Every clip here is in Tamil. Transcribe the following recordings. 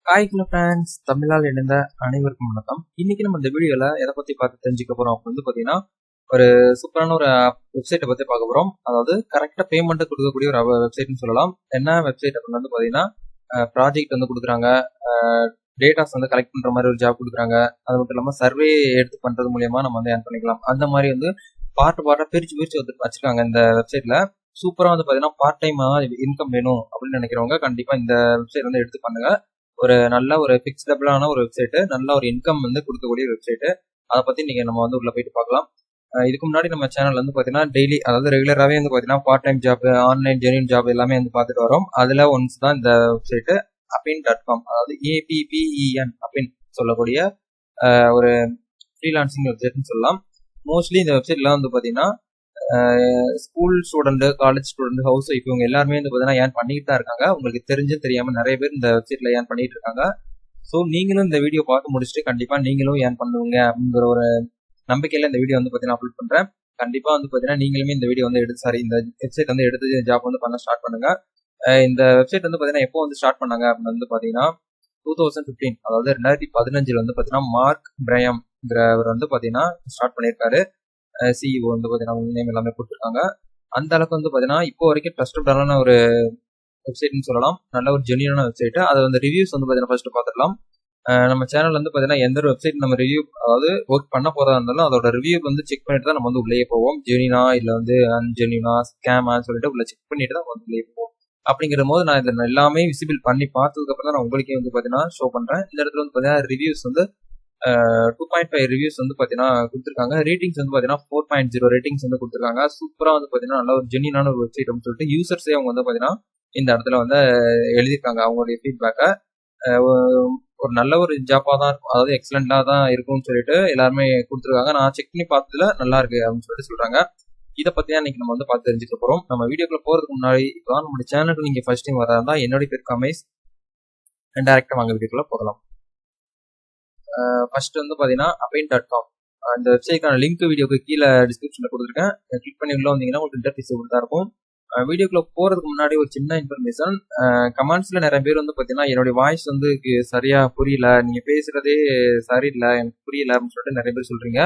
ஹாய் ஹலோ ஃப்ரெண்ட்ஸ், தமிழால் இணைந்த அனைவருக்கும் வணக்கம். இன்னைக்கு நம்ம இந்த வீடியோல எதை பத்தி பார்த்து தெரிஞ்சுக்க போறோம் அப்படின்னு வந்து பாத்தீங்கன்னா, ஒரு சூப்பரான ஒரு வெப்சைட்டை பத்தி பார்க்க போறோம். அதாவது கரெக்டா பேமெண்ட் கொடுக்கக்கூடிய ஒரு வெப்சைட்னு சொல்லலாம். என்ன வெப்சைட் அப்படின்னு வந்து பாத்தீங்கன்னா, ப்ராஜெக்ட் வந்து கொடுக்குறாங்க, டேட்டாஸ் வந்து கலெக்ட் பண்ற மாதிரி ஒரு ஜாப் கொடுக்குறாங்க. அது மட்டும் இல்லாம சர்வே எடுத்து பண்றது மூலியமா நம்ம வந்து ஏர்ன் பண்ணிக்கலாம். அந்த மாதிரி வந்து பார்ட்டா பிரிச்சு வந்து வச்சிருக்காங்க இந்த வெப்சைட்ல. சூப்பரா வந்து பாத்தீங்கன்னா பார்ட் டைமா இன்கம் வேணும் அப்படின்னு நினைக்கிறவங்க கண்டிப்பா இந்த வெப்சைட் வந்து எடுத்து பண்ணுங்க. ஒரு நல்ல ஒரு ஃபிக்ஸ்டபிளான ஒரு வெப்சைட், நல்ல ஒரு இன்கம் வந்து கொடுக்கக்கூடிய வெப்சைட். அதை பத்தி நீங்க நம்ம வந்து உள்ள போயிட்டு பார்க்கலாம். இதுக்கு முன்னாடி நம்ம சேனல் வந்து பாத்தீங்கன்னா டெய்லி, அதாவது ரெகுலராகவே வந்து பாத்தீங்கன்னா part time job, online genuine job எல்லாமே வந்து பார்த்துட்டு வரோம். அதுல ஒன்ஸ் தான் இந்த வெப்சைட் apin.com, அதாவது APPEN அப்படின்னு சொல்லக்கூடிய ஒரு ஃப்ரீலான்சிங் வெப்சைட்னு சொல்லலாம். மோஸ்ட்லி இந்த வெப்சைட்ல வந்து பாத்தீங்கன்னா school student, college student, house wife இவங்க எல்லாருமே வந்து பார்த்தீங்கன்னா ஏர்ன் பண்ணிட்டு தான் இருக்காங்க. உங்களுக்கு தெரிஞ்சு தெரியாம நிறைய பேர் இந்த வெப்சைட்ல ஏர்ன் பண்ணிட்டு இருக்காங்க. ஸோ நீங்களும் இந்த வீடியோ பார்த்து முடிச்சுட்டு கண்டிப்பா நீங்களும் ஏர்ன் பண்ணுவீங்க அப்படிங்கிற ஒரு நம்பிக்கையில இந்த வீடியோ வந்து பார்த்தீங்கன்னா அப்லோட் பண்றேன். கண்டிப்பா வந்து பார்த்தீங்கன்னா நீங்களுமே இந்த வீடியோ வந்து இந்த வெப்சைட் வந்து எடுத்து ஜாப் வந்து பண்ண ஸ்டார்ட் பண்ணுங்க. இந்த வெப்சைட் வந்து பார்த்தீங்கன்னா எப்போ வந்து ஸ்டார்ட் பண்ணாங்க அப்படின்னு வந்து பார்த்தீங்கன்னா 2015, அதாவது 2015 வந்து பார்த்தீங்கன்னா மார்க் பிரயம்ங்கிறவர் வந்து பார்த்தீங்கன்னா ஸ்டார்ட் பண்ணியிருக்காரு. சிஇஓ வந்து பார்த்தீங்கன்னா நேம் எல்லாமே கொடுத்துருக்காங்க. அந்த அளவுக்கு வந்து பார்த்தீங்கன்னா இப்போ வரைக்கும் ட்ரஸ்டடான ஒரு வெப்சைட்னு சொல்லலாம். நல்ல ஒரு ஜென்யூனான வெப்சைட். அதை வந்து ரிவ்யூஸ் வந்து பார்த்தீங்கன்னா ஃபர்ஸ்ட் பார்த்துடலாம். நம்ம சேனல் வந்து பார்த்தீங்கன்னா எந்த ஒரு வெப்சைட் நம்ம ரிவ்யூ, அதாவது ஒர்க் பண்ண போறதா இருந்தாலும் அதோட ரிவ்யூ வந்து செக் பண்ணிட்டு தான் நம்ம வந்து உள்ளே போவோம். ஜென்யூனா இல்லை வந்து அன்ஜென்யூனா ஸ்கேமான்னு சொல்லிட்டு உள்ள செக் பண்ணிட்டு தான் வந்து உள்ளே போவோம். அப்படிங்கிற போது நான் இதை எல்லாமே விசிபிள் பண்ணி பார்த்ததுக்கு அப்புறம் தான் நான் உங்களுக்கே வந்து பார்த்தீங்கன்னா ஷோ பண்றேன். இந்த இடத்துல வந்து பார்த்தீங்கன்னா ரிவ்யூஸ் வந்து 2.5 ரிவ்யூஸ் வந்து பாத்தீங்கன்னா கொடுத்துருக்காங்க. ரேட்டிங்ஸ் வந்து பாத்தீங்கன்னா 4.0 ரேட்டிங்ஸ் வந்து கொடுத்துருக்காங்க. சூப்பரா வந்து பாத்தீங்கன்னா நல்ல ஒரு ஜென்யூனான ஒரு வெப்சைட் அப்படின்னு சொல்லிட்டு யூசர்ஸே அவங்க வந்து பாத்தீங்கன்னா இந்த இடத்துல வந்து எழுதியிருக்காங்க அவங்களுடைய ஃபீட்பேக்கை. ஒரு நல்ல ஒரு ஜாப்பா தான் இருக்கும், அதாவது எக்ஸலண்டா தான் இருக்கும்னு சொல்லிட்டு எல்லாருமே கொடுத்துருக்காங்க. நான் செக் பண்ணி பார்த்ததுல நல்லா இருக்கு அப்படின்னு சொல்லிட்டு சொல்றாங்க. இதை பத்தி தான் இன்னைக்கு நம்ம வந்து பார்த்து தெரிஞ்சுக்க போறோம். நம்ம வீடியோக்குள்ள போறதுக்கு முன்னாடி இப்போ நம்மளுடைய சேனலுக்கு நீங்க ஃபர்ஸ்ட் டைம் வரதா இருந்தா என்னுடைய பேர் கமேஷ். டைரக்டா வாங்க வீடியோக்குள்ள போகலாம். ஃபர்ஸ்ட் வந்து பாத்தீங்கன்னா apin.com, அந்த வெப்சைட்கான லிங்க் வீடியோக்கு கீழே டிஸ்கிரிப்ஷன்ல கொடுத்துருக்கேன். கிளிக் பண்ணி உள்ள வந்தீங்கன்னா உங்களுக்கு இன்டர்ஃபேஸ் இப்படி தான் இருக்கும். வீடியோக்குள்ள போறதுக்கு முன்னாடி ஒரு சின்ன இன்ஃபர்மேஷன். கமெண்ட்ஸ்ல நிறைய பேர் வந்து பாத்தீங்கன்னா என்னுடைய வாய்ஸ் வந்து சரியா புரியல, நீங்க பேசுறதே சரியில்லை, எனக்கு புரியல அப்படின்னு சொல்லிட்டு நிறைய பேர் சொல்றீங்க.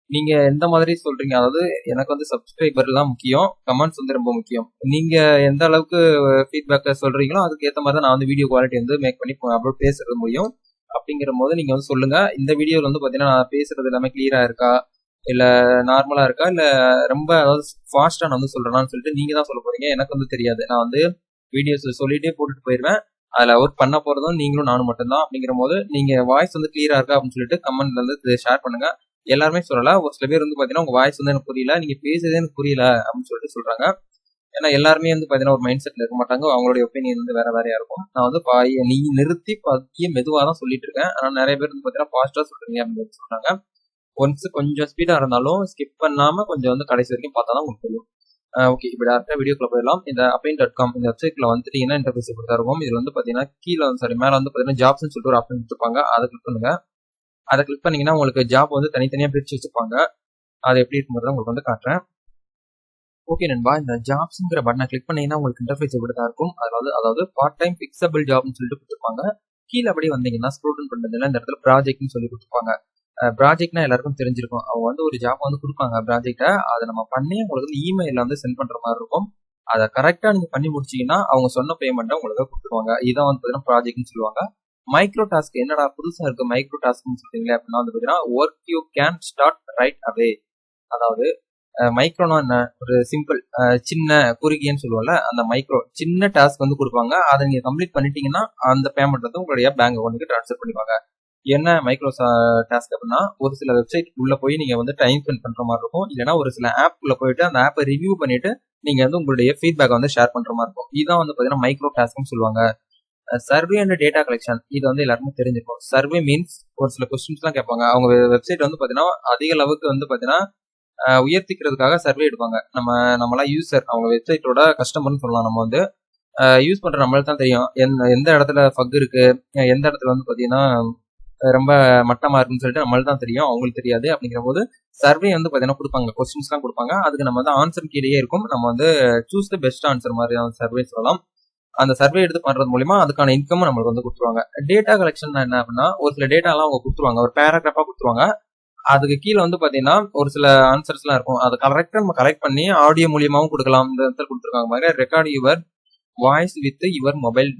நீங்க எந்த மாதிரி சொல்றீங்க, அதாவது எனக்கு வந்து சப்ஸ்கிரைபர் எல்லாம் முக்கியம், கமெண்ட்ஸ் வந்து ரொம்ப முக்கியம். நீங்க எந்த அளவுக்கு ஃபீட்பேக்கை சொல்றீங்களோ அதுக்கு ஏற்ற மாதிரி தான் நான் வந்து வீடியோ குவாலிட்டி வந்து மேக் பண்ணி அப்லோட் பேசுறது முடியும். அப்படிங்கிற போது நீங்க வந்து சொல்லுங்க. இந்த வீடியோல வந்து பாத்தீங்கன்னா நான் பேசுறது எல்லாமே கிளியரா இருக்கா, இல்ல நார்மலா இருக்கா, இல்ல ரொம்ப அதாவது ஃபாஸ்டா நான் வந்து சொல்றேன்னு சொல்லிட்டு நீங்க தான் சொல்ல போறீங்க. எனக்கு வந்து தெரியாது. நான் வந்து வீடியோஸ் சொல்லிட்டே போட்டுட்டு போயிருவேன். அதுல ஒர்க் பண்ண போறதும் நீங்களும் நானும் மட்டும்தான். அப்படிங்கிற போது நீங்க வாய்ஸ் வந்து கிளியரா இருக்கா அப்படின்னு சொல்லிட்டு கமெண்ட்ல வந்து ஷேர் பண்ணுங்க. எல்லாருமே சொல்லல, ஒரு சில பேர் வந்து பாத்தீங்கன்னா உங்க வாய்ஸ் வந்து எனக்கு புரியல, நீங்க பேசுறதே எனக்கு புரியல அப்படின்னு சொல்லிட்டு சொல்றாங்க. ஏன்னா எல்லாருமே வந்து பாத்தீங்கன்னா ஒரு மைண்ட் செட்ல இருக்க மாட்டாங்க. அவங்களுடைய ஒப்பீனியன் வந்து வேற வேறையா இருக்கும். நான் வந்து நீ நிறுத்தி பத்திய மெதுவா தான் சொல்லிட்டு இருக்கேன். ஆனா நிறைய பேர் வந்து பாத்தீங்கன்னா ஃபாஸ்டா சொல்றீங்க அப்படின்னு சொல்றாங்க. ஒன்ஸ் கொஞ்சம் ஸ்பீடா இருந்தாலும் ஸ்கிப் பண்ணாம கொஞ்சம் வந்து கடைசி வரைக்கும் பார்த்தா தான் உங்களுக்கு தெரியும். ஓகே, இப்போ டேரக்டா வீடியோக்குள்ள போயிடலாம். இந்த apin.com இந்த வெப்சைட்ல வந்துட்டீங்கன்னா இன்டர்ஃபேஸ் இப்படி தான் இருக்கும். இதுல வந்து பாத்தீங்கன்னா கீழே வந்து மேல வந்து பாத்தீங்கன்னா ஜாப்ஸ்னு சொல்லிட்டு ஒரு ஆப்ஷன் கொடுத்துருப்பாங்க. அதை கிளிக் பண்ணுங்க. அதை கிளிக் பண்ணீங்கன்னா உங்களுக்கு ஜாப் வந்து தனித்தனியா பிரிச்சு வச்சிருப்பாங்க. அது எப்படி இருக்கும்போது உங்களுக்கு வந்து காட்டுறேன். ஓகே நண்பா, இந்த ஜாப்ஸ்ங்கிற பட்டனை கிளிக் பண்ணீங்கன்னா உங்களுக்கு இன்டர்ஃபேஸ் இப்படி தான் இருக்கும். அதாவது பார்ட் டைம் ஃபிக்ஸபிள் ஜாப்னு சொல்லிட்டு கொடுத்துருப்பாங்க. கீழே அப்படியே வந்தீங்கன்னா ஸ்க்ரோல் பண்றதுல இந்த இடத்துல ப்ராஜெக்ட்னு சொல்லி கொடுத்துருப்பாங்க. ப்ராஜெக்ட்னா எல்லாருக்கும் தெரிஞ்சிருக்கும். அவங்க வந்து ஒரு ஜாப் வந்து கொடுப்பாங்க ப்ராஜெக்டை. அதை நம்ம பண்ணி உங்களுக்கு வந்து இமெயில வந்து சென்ட் பண்ற மாதிரி இருக்கும். அதை கரெக்டா நீங்க பண்ணி முடிச்சீங்கன்னா அவங்க சொன்ன பேமெண்ட்டை உங்களுக்கு கொடுத்துருவாங்க. இதான் வந்து பாத்தீங்கன்னா ப்ராஜெக்ட்னு சொல்லுவாங்க. மைக்ரோ டாஸ்க் என்னடா புதுசா இருக்கு மைக்ரோ டாஸ்க்னு சொல்றீங்களே அப்படின்னா வந்து பாத்தீங்கன்னா work you can start right away. அதாவது மைக்ரோனா என்ன, ஒரு சிம்பிள் சின்ன குறுகியன்னு சொல்லுவோம்ல, அந்த மைக்ரோ சின்ன டாஸ்க் வந்து கொடுப்பாங்க. அதை நீங்க கம்ப்ளீட் பண்ணிட்டீங்கன்னா அந்த பேமெண்ட் வந்து உங்களுடைய பேங்க் அக்கௌண்ட்டுக்கு ட்ரான்ஸ்ஃபர் பண்ணிப்பாங்க. என்ன மைக்ரோ டாஸ்க் அப்படின்னா, ஒரு சில வெப்சைட் உள்ள போய் நீங்க வந்து டைம் ஸ்பெண்ட் பண்ற மாதிரி இருக்கும். இல்லைன்னா ஒரு சில ஆப் உள்ள போயிட்டு அந்த ஆப்பை ரிவ்யூ பண்ணிட்டு நீங்க வந்து உங்களுடைய ஃபீட்பேக் வந்து ஷேர் பண்ற மாதிரி இருக்கும். இதுதான் வந்து பாத்தீங்கன்னா மைக்ரோ டாஸ்க்னு சொல்லுவாங்க. சர்வே அண்ட் டேட்டா கலெக்ஷன், இது வந்து எல்லாருமே தெரிஞ்சிருக்கும். சர்வே மீன்ஸ் ஒரு சில கொஸ்டின்ஸ் எல்லாம் கேட்பாங்க. அவங்க வெப்சைட் வந்து பாத்தீங்கன்னா அதிக அளவுக்கு வந்து பாத்தீங்கன்னா உயர்த்திக்கிறதுக்காக சர்வே எடுப்பாங்க. நம்மளாம் யூசர், அவங்க வெப்சைட்டோட கஸ்டமர்னு சொல்லலாம். நம்ம வந்து யூஸ் பண்ற நம்மளுக்கு தான் தெரியும் எந்த இடத்துல ஃபக் இருக்கு, எந்த இடத்துல வந்து பாத்தீங்கன்னா ரொம்ப மட்டமா இருக்குன்னு சொல்லிட்டு நம்மளுக்கு தான் தெரியும், அவங்களுக்கு தெரியாது. அப்படிங்கிற போது சர்வே வந்து பாத்தீங்கன்னா கொடுப்பாங்க, கொஸ்டின்ஸ் எல்லாம் கொடுப்பாங்க. அதுக்கு நம்ம வந்து ஆன்சர் கீழே இருக்கும். நம்ம வந்து சூஸ் த பெஸ்ட் ஆன்சர் மாதிரி சர்வே சொல்லலாம். அந்த சர்வே எடுத்து பண்றது மூலியமா அதுக்கான இன்கம் நம்மளுக்கு வந்து கொடுத்துருவாங்க. டேட்டா கலெக்ஷன் என்ன அப்படின்னா, ஒரு சில டேட்டா எல்லாம் அவங்க கொடுத்துருவாங்க, ஒரு பேராகிராஃபா கொடுத்துருவாங்க. அதுக்கு கீழே வந்து பாத்தீங்கன்னா ஒரு சில ஆன்சர்ஸ் எல்லாம் இருக்கும். அதை கரெக்டா நம்ம கலெக்ட் பண்ணி ஆடியோ மூலியமாவும் கொடுக்கலாம். இந்த இடத்துல கொடுத்துருக்காங்க மாதிரி record your voice with your mobile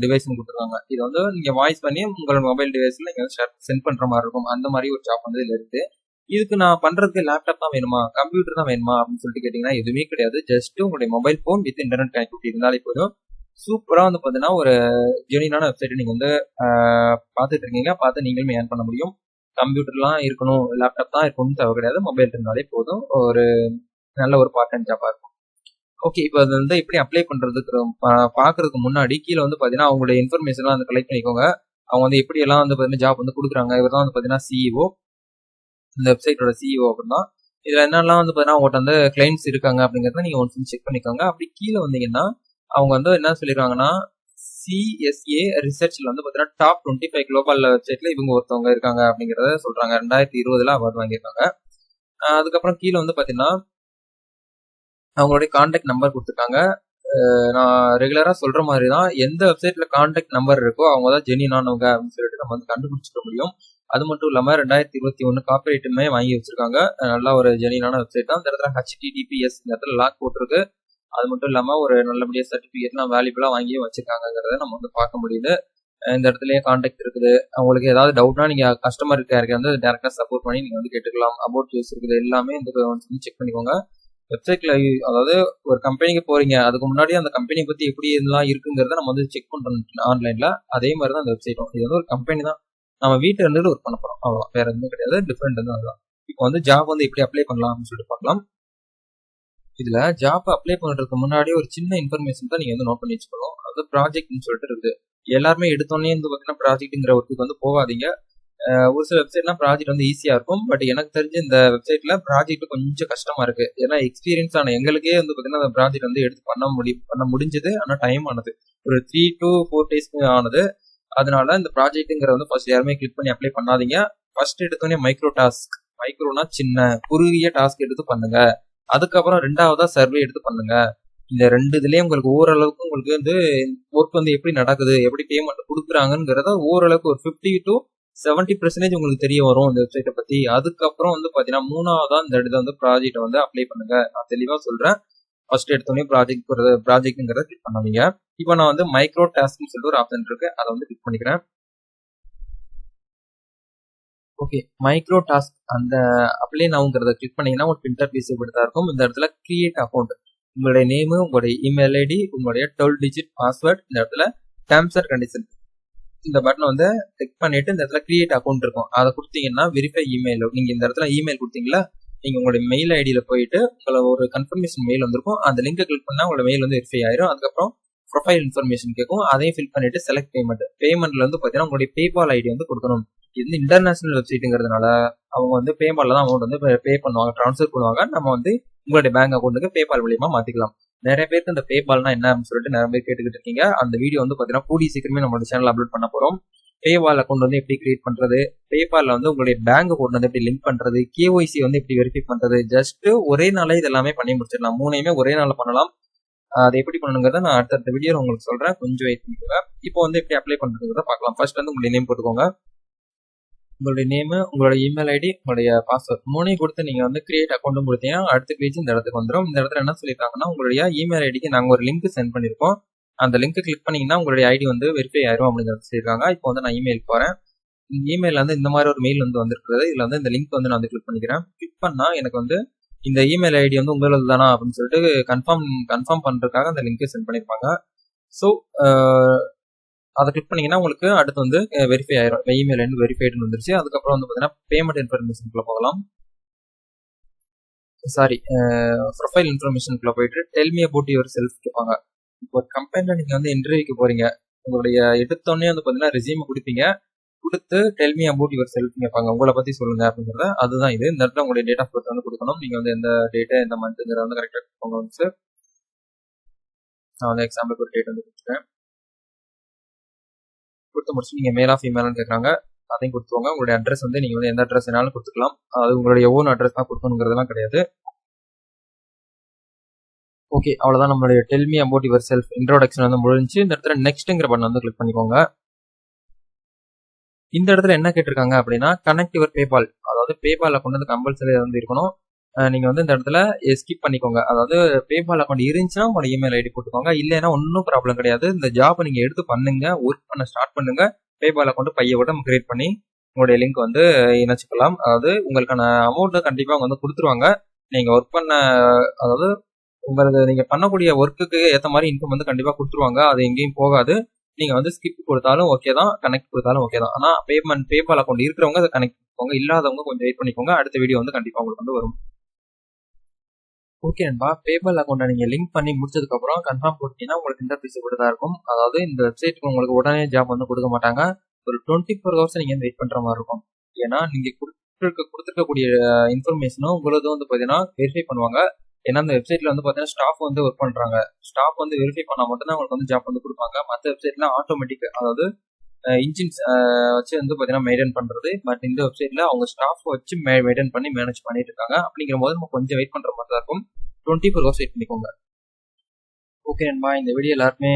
device கொடுத்துருக்காங்க. இது வந்து நீங்க வாய்ஸ் பண்ணி உங்களோட மொபைல் டிவைஸ்ல நீங்க சென்ட் பண்ற மாதிரி இருக்கும். அந்த மாதிரி ஒரு ஜாப் வந்து இதுல இருக்கு. இதுக்கு நான் பண்றதுக்கு லேப்டாப் தான் வேணுமா, கம்ப்யூட்டர் தான் வேணுமா அப்படின்னு சொல்லிட்டு கேட்டீங்கன்னா எதுவுமே கிடையாது. ஜஸ்ட் உங்களுடைய mobile phone with internet connectivity இருந்தாலே போதும். சூப்பரா வந்து பாத்தீங்கன்னா ஒரு ஜெனியூனான வெப்சைட் நீங்க வந்து பாத்துட்டு இருக்கீங்க, பார்த்து நீங்களும் ஏர்ன் பண்ண முடியும். கம்ப்யூட்டர்லாம் இருக்கணும், லேப்டாப் தான் இருக்கணும்னு தேவை கிடையாது. மொபைல் இருந்தாலே போதும். ஒரு நல்ல ஒரு பார்ட் டைம் ஜாப்பா இருக்கும். ஓகே, இப்போ அது வந்து எப்படி அப்ளை பண்றதுக்கு பாக்குறதுக்கு முன்னாடி கீழே வந்து பாத்தீங்கன்னா அவங்களுடைய இன்ஃபர்மேஷன் வந்து கலெக்ட் பண்ணிக்கோங்க. அவங்க வந்து எப்படி எல்லாம் வந்து பாத்தீங்கன்னா ஜாப் வந்து கொடுக்குறாங்க. இவர் தான் வந்து பாத்தீங்கன்னா சிஇஓ, இந்த வெப்சைட்டோட சிஇஓ அப்படின்னா. இதுல என்னெல்லாம் வந்து பாத்தீங்கன்னா உங்கள்கிட்ட வந்து கிளைண்ட்ஸ் இருக்காங்க அப்படிங்கறத நீங்க ஒன்ஸ் செக் பண்ணிக்கோங்க. அப்படி கீழே வந்தீங்கன்னா அவங்க வந்து என்ன சொல்லிடுறாங்கன்னா, சிஎஸ்ஏ ரிசர்ச்ல வந்து பாத்தீங்கன்னா டாப் 25 குளோபல் வெப்சைட்ல இவங்க ஒருத்தவங்க இருக்காங்க அப்படிங்கறத சொல்றாங்க. 2020 அவார்டு வாங்கியிருக்காங்க. அதுக்கப்புறம் கீழே வந்து பாத்தீங்கன்னா அவங்களுடைய கான்டாக்ட் நம்பர் கொடுத்துருக்காங்க. நான் ரெகுலரா சொல்ற மாதிரி தான், எந்த வெப்சைட்ல கான்டாக்ட் நம்பர் இருக்கோ அவங்க தான் ஜெனியூனானவங்க அப்படின்னு சொல்லிட்டு நம்ம வந்து கண்டுபிடிச்சிக்க முடியும். அது மட்டும் இல்லாம 2021 காப்பிரைட்டுமே வாங்கி வச்சிருக்காங்க. நல்ல ஒரு ஜெனியூனான வெப்சைட் தான். இந்த இடத்துல HTTPS இந்த இடத்துல லாக் போட்டிருக்கு. அது மட்டும் இல்லாம ஒரு நல்லபடியா சர்டிபிகேட்லாம் வேல்யூபிளா வாங்கியும் வச்சிருக்காங்கிறத நம்ம வந்து பார்க்க முடியுது. இந்த இடத்துலயே கான்டாக்ட் இருக்குது. அவங்களுக்கு ஏதாவது டவுட்னா நீங்க கஸ்டமர் கேருக்கு வந்து டைரக்டா சப்போர்ட் பண்ணி நீங்க வந்து கேட்டுக்கலாம். அபவுட் யூஸ் இருக்குது எல்லாமே இந்த செக் பண்ணிக்கோங்க. வெப்சைட்ல அதாவது ஒரு கம்பெனிக்கு போறீங்க, அதுக்கு முன்னாடி அந்த கம்பெனி பத்தி எப்படி இதெல்லாம் இருக்குங்கிறத நம்ம வந்து செக் பண்றோம் ஆன்லைன்ல. அதே மாதிரி தான் அந்த வெப்சைட்டும். இது வந்து ஒரு கம்பெனி தான், நம்ம வீட்டுல இருந்துட்டு ஒர்க் பண்ண போறோம், அவ்வளவுதான், வேற எதுவுமே கிடையாது. டிஃபரெண்ட் வந்து அதுதான். இப்போ வந்து ஜாப் வந்து எப்படி அப்ளை பண்ணலாம் அப்படின்னு சொல்லிட்டு பார்க்கலாம். இதுல ஜாப் அப்ளை பண்றதுக்கு முன்னாடி ஒரு சின்ன இன்ஃபர்மேஷன் தான் நீங்க வந்து நோட் பண்ணி வச்சுக்கணும். அது ப்ராஜெக்ட்னு சொல்லிட்டு இருக்குது. எல்லாருமே எடுத்தோடனே வந்து பாத்தீங்கன்னா ப்ராஜெக்ட்ங்கிற ஒர்க்குக்கு வந்து போகாதீங்க. ஒரு சில வெப்சைட்லாம் ப்ராஜெக்ட் வந்து ஈஸியா இருக்கும். பட் எனக்கு தெரிஞ்ச இந்த வெப்சைட்ல ப்ராஜெக்ட் கொஞ்சம் கஷ்டமா இருக்கு. ஏன்னா எக்ஸ்பீரியன்ஸ் ஆன எங்களுக்கே வந்து பாத்தீங்கன்னா அந்த ப்ராஜெக்ட் வந்து எடுத்து பண்ண முடிஞ்சது. ஆனா டைம் ஆனது ஒரு 3 to 4 டேஸ்க்கு ஆனது. அதனால இந்த ப்ராஜெக்ட்ங்கிற வந்து ஃபர்ஸ்ட் யாருமே கிளிக் பண்ணி அப்ளை பண்ணாதீங்க. ஃபர்ஸ்ட் எடுத்தோடனே மைக்ரோ டாஸ்க், மைக்ரோனா சின்ன குறுகிய டாஸ்க் எடுத்து பண்ணுங்க. அதுக்கப்புறம் 2வதா சர்வே எடுத்து பண்ணுங்க. இந்த 2 இதுலயே உங்களுக்கு ஓரளவுக்கு உங்களுக்கு வந்து ஒர்க் வந்து எப்படி நடக்குது, எப்படி பேமெண்ட் கொடுக்குறாங்கிறத ஓரளவுக்கு ஒரு 50 to 70% உங்களுக்கு தெரிய வரும் இந்த வெப்சைட்டை பத்தி. அதுக்கப்புறம் வந்து பாத்தீங்கன்னா 3வதா இந்த இடத்துல வந்து ப்ராஜெக்ட் வந்து அப்ளை பண்ணுங்க. நான் தெளிவா சொல்றேன். ஃபர்ஸ்ட் எடுத்தோடனே ப்ராஜெக்ட்ங்கிறத கிளிக் பண்ணாதீங்க. இப்போ நான் வந்து மைக்ரோ டாஸ்க்னு சொல்லிட்டு ஒரு ஆப்ஷன் இருக்கு, அதை வந்து கிளிக் பண்ணிக்கிறேன். ஓகே, மைக்ரோ டாஸ்க் அந்த அப்ளை நவுங்கிறத கிளிக் பண்ணீங்கன்னா ஒரு இன்டர்ஃபேஸ் இப்படிதான் இருக்கும். இந்த இடத்துல கிரியேட் அக்கௌண்ட், உங்களுடைய நேமு, உங்களுடைய இமெயில் ஐடி, உங்களுடைய 12 டிஜிட் பாஸ்வேர்ட், இந்த இடத்துல டேர்ம்ஸ் அண்ட் கண்டிஷன் இந்த பட்டனை வந்து கிளிக் பண்ணிட்டு இந்த இடத்துல கிரியேட் அக்கௌண்ட் இருக்கும், அதை கொடுத்தீங்கன்னா வெரிஃபை இமெயில். நீங்க இந்த இடத்துல இமெயில் கொடுத்தீங்களா, நீங்க உங்களுடைய மெயில் ஐடியில போயிட்டு உங்களை ஒரு கன்ஃபர்மேஷன் மெயில் வந்திருக்கும். அந்த லிங்கை கிளிக் பண்ணா உங்களோட மெயில் வந்து வெரிஃபை ஆயிரும். அதுக்கப்புறம் ப்ரொஃபைல் இன்ஃபர்மேஷன் கேட்கும், அதையும் ஃபில் பண்ணிட்டு செலக்ட் பேமெண்ட்ல வந்து பாத்தீங்கன்னா உங்களுடைய பேபால் ஐடி வந்து கொடுக்கணும். இது இன்டர்நேஷனல் வெப்சைட்டுங்கிறதுனால அவங்க வந்து பேபால்ல தான் அமௌண்ட் வந்து பே பண்ணுவாங்க, ட்ரான்ஸ்ஃபர் பண்ணுவாங்க. நம்ம வந்து உங்களுடைய பேங்க் அக்கௌண்ட்டுக்கு பேபால் மூலியமா மாத்திக்கலாம். நிறைய பேருக்கு இந்த பேபால்னா என்ன அப்படின்னு சொல்லிட்டு நிறைய பேர் கேட்டுக்கிட்டு இருக்கீங்க. அந்த வீடியோ வந்து பாத்தீங்கன்னா கூடிய சீக்கிரமே நம்மளோட சேனல் அப்லோட் பண்ண போறோம். பேபால் அக்கௌண்ட் வந்து எப்படி கிரியேட் பண்றது, பேபால்ல வந்து உங்களுடைய பேங்க் அக்கௌண்ட் வந்து எப்படி லிங்க் பண்றது, KYC வந்து எப்படி வெரிஃபை பண்றது, ஜஸ்ட் ஒரே நாளே இது எல்லாமே பண்ணி முடிச்சிடலாம். 3யுமே ஒரே நாள்ல பண்ணலாம். அது எப்படி பண்ணணுங்கிறத நான் அடுத்த வீடியோ உங்களுக்கு சொல்றேன், கொஞ்சம் வெயிட் பண்ணிக்கோங்க. இப்போ வந்து எப்படி அப்ளை பண்றதுங்கிறத பார்க்கலாம். ஃபர்ஸ்ட் வந்து உங்களுடைய நேம் போட்டுக்கோங்க, உங்களுடைய நேம், உங்களோட இமெயில் ஐடி, உங்களுடைய பாஸ்வேர்ட் 3யும் கொடுத்து நீங்க வந்து கிரியேட் அக்கௌண்ட் கொடுத்தீங்கன்னா அடுத்த பேஜ் இந்த இடத்துக்கு வந்துடும். இந்த இடத்துல என்ன சொல்லியிருக்காங்கன்னா, உங்களுடைய இமெயில் ஐடிக்கு நாங்கள் ஒரு லிங்க் சென்ட் பண்ணிருக்கோம், அந்த லிங்க் கிளிக் பண்ணீங்கன்னா உங்களுடைய ஐடி வந்து வெரிஃபை ஆயிரும் அப்படிங்கிறது சொல்லியிருக்காங்க. இப்போ வந்து நான் இமெயில் போறேன். இமெயில் வந்து இந்த மாதிரி ஒரு மெயில் வந்து வந்திருக்கிறது. இதுல வந்து இந்த லிங்க் வந்து நான் வந்து கிளிக் பண்ணிக்கிறேன். கிளிக் பண்ணா எனக்கு வந்து இந்த இமெயில் ஐடி வந்து உங்களது தானா அப்படின்னு சொல்லிட்டு கன்ஃபார்ம் பண்றதுக்காக அந்த லிங்கை சென்ட் பண்ணிருப்பாங்க. ஸோ அதை கிளிக் பண்ணீங்கன்னா உங்களுக்கு அடுத்து வந்து வெரிஃபை ஆயிரும். இமெயில் ஐடி வெரிஃபைடுன்னு வந்துருச்சு. அதுக்கப்புறம் வந்து பாத்தீங்கன்னா பேமெண்ட் இன்ஃபர்மேஷனுக்குள்ள போகலாம். சாரி, ப்ரொஃபைல் இன்ஃபர்மேஷனுக்குள்ள போயிட்டு tell me about your self கேட்பாங்க. இப்போ ஒரு கம்பெனில நீங்க வந்து இன்டர்வியூக்கு போறீங்க, உங்களுடைய எடுத்தோடனே வந்து பாத்தீங்கன்னா ரெஸ்யூம் கொடுப்பீங்க, கொடுத்து tell me about your self கேட்பாங்க, உங்களை பத்தி சொல்லுங்க அப்படிங்கறத. அதுதான் இது. இந்த இடத்துல உங்களுடைய டேட் ஆஃப் பர்த் வந்து கொடுக்கணும். நீங்க வந்து எந்த டேட் எந்த மந்த்ங்கிறத வந்து கரெக்டா கொடுங்க வந்து. நான் வந்து எக்ஸாம்பிளுக்கு ஒரு டேட் வந்து கொடுத்துட்டேன். கொடுத்து முடிச்சு நீங்க மேலா ஃபீமேல்னு கேட்கறாங்க, அதையும் கொடுத்துருவாங்க. உங்களுடைய அட்ரஸ் வந்து நீங்க வந்து எந்த அட்ரஸ் வேணாலும் கொடுத்துக்கலாம். அது உங்களுடைய ஓன் அட்ரஸ் தான் கொடுக்கணுங்கிறதுலாம் கிடையாது. ஓகே, அவ்வளோதான் நம்மளுடைய tell me about your self introduction வந்து முடிஞ்சு. இந்த இடத்துல நெக்ஸ்ட்ங்கிற பட்டன் வந்து கிளிக் பண்ணிக்கோங்க. இந்த இடத்துல என்ன கேட்டிருக்காங்க அப்படின்னா கனெக்ட் யுவர் பேபால், அதாவது பேபால் அக்கௌண்ட் வந்து கம்பல்சரி வந்து இருக்கணும். நீங்க வந்து இந்த இடத்துல ஸ்கிப் பண்ணிக்கோங்க. அதாவது பேபால் அக்கௌண்ட் இருந்துச்சுன்னா உங்களோட இமெயில் ஐடி போட்டுக்கோங்க. இல்லைன்னா ஒன்றும் ப்ராப்ளம் கிடையாது. இந்த ஜாப் நீங்க எடுத்து பண்ணுங்க, ஒர்க் பண்ண ஸ்டார்ட் பண்ணுங்க. பேபால் அக்கௌண்ட் பையோட நம்ம கிரியேட் பண்ணி உங்களுடைய லிங்க் வந்து இணைச்சிக்கலாம். அதாவது உங்களுக்கான அமௌண்ட் கண்டிப்பா அவங்க வந்து கொடுத்துருவாங்க. நீங்க ஒர்க் பண்ண, அதாவது உங்களுக்கு நீங்க பண்ணக்கூடிய ஒர்க்குக்கு ஏற்ற மாதிரி இன்கம் வந்து கண்டிப்பா கொடுத்துருவாங்க. அது எங்கேயும் போகாது. நீங்க வந்து ஸ்கிப் கொடுத்தாலும் ஓகே தான், கனெக்ட் கொடுத்தாலும் ஓகே தான். ஆனா பேபால் அக்கௌண்ட் இருக்கிறவங்க அதை கனெக்ட் பண்ணிக்கோங்க, இல்லாதவங்க கொஞ்சம் வெயிட் பண்ணிக்கோங்க. அடுத்த வீடியோ வந்து கண்டிப்பா உங்களுக்கு வந்து வரும். ஓகே நண்பா, பேபால் அக்கௌண்ட்டை நீங்க லிங்க் பண்ணி முடிச்சதுக்கு அப்புறம் கன்ஃபார்ம் போட்டீங்கன்னா உங்களுக்கு இன்டர்ஃபேஸ் இப்படி தான் இருக்கும். அதாவது இந்த வெப்சைட்டுக்கு உங்களுக்கு உடனே ஜாப் வந்து கொடுக்க மாட்டாங்க. ஒரு 24 ஹவர்ஸ் நீங்க வெயிட் பண்ற மாதிரி இருக்கும். ஏன்னா நீங்க கொடுத்துருக்கக்கூடிய இன்ஃபர்மேஷனும் உங்களதும் வந்து பாத்தீங்கன்னா வெரிஃபை பண்ணுவாங்க. ஏன்னா அந்த வெப்சைட்ல வந்து பாத்தீங்கன்னா ஸ்டாஃப் வந்து ஒர்க் பண்றாங்க. ஸ்டாஃப் வந்து வெரிஃபை பண்ணா மட்டும் தான் உங்களுக்கு வந்து ஜாப் வந்து கொடுப்பாங்க. மற்ற வெப்சைட்ல ஆட்டோமேட்டிக், அதாவது இன்ஜின்ஸ் வச்சு வந்து பாத்தீங்கன்னா மெயின்டைன் பண்றது. பட் இந்த வெப்சைட்ல அவங்க ஸ்டாஃப் வச்சு மெயின்டைன் பண்ணி மேனேஜ் பண்ணிட்டு இருக்காங்க. அப்படிங்கிற போது நம்ம கொஞ்சம் வெயிட் பண்ற மாதிரி தான் இருக்கும். 24 ஹவர்ஸ் வெயிட் பண்ணிக்கோங்க. ஓகே நண்பா, இந்த வீடியோ எல்லாருமே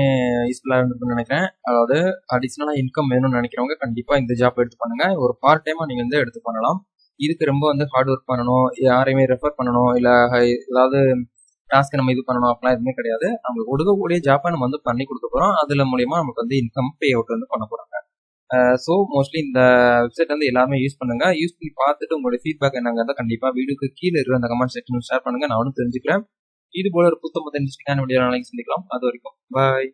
யூஸ்ஃபுல்லா இருந்திருக்குன்னு நினைக்கிறேன். அதாவது அடிஷனலா இன்கம் வேணும்னு நினைக்கிறவங்க கண்டிப்பா இந்த ஜாப் எடுத்து பண்ணுங்க. ஒரு பார்ட் டைமா நீங்க வந்து எடுத்து பண்ணலாம். இதுக்கு ரொம்ப வந்து ஹார்ட் ஒர்க் பண்ணணும், யாரையுமே ரெஃபர் பண்ணணும், இல்ல ஏதாவது டாஸ்க் நம்ம இது பண்ணணும் அப்படிலாம் எதுவுமே கிடையாது. நம்ம கொடுக்கக்கூடிய ஜாப்பை நம்ம வந்து பண்ணி கொடுக்க போறோம். அதுல மூலியமா நமக்கு வந்து இன்கம் பே அவுட் வந்து பண்ண போறாங்க. ஸோ மோஸ்ட்லி இந்த வெப்சைட் வந்து எல்லாருமே யூஸ் பண்ணுங்க. யூஸ் பண்ணி பார்த்துட்டு உங்களோட ஃபீட்பேக் என்னங்கிறத கண்டிப்பா வீடியோக்கு கீழே இருக்கிற அந்த கமெண்ட் செக்ஷன் ஷேர் பண்ணுங்க. நானும் தெரிஞ்சுக்கிறேன். இது போல ஒரு புத்தம் இன்ட்ரெஸ்டிங்கான வீடியோ நாளைக்கு சந்திக்கலாம். அது வரைக்கும் பாய்.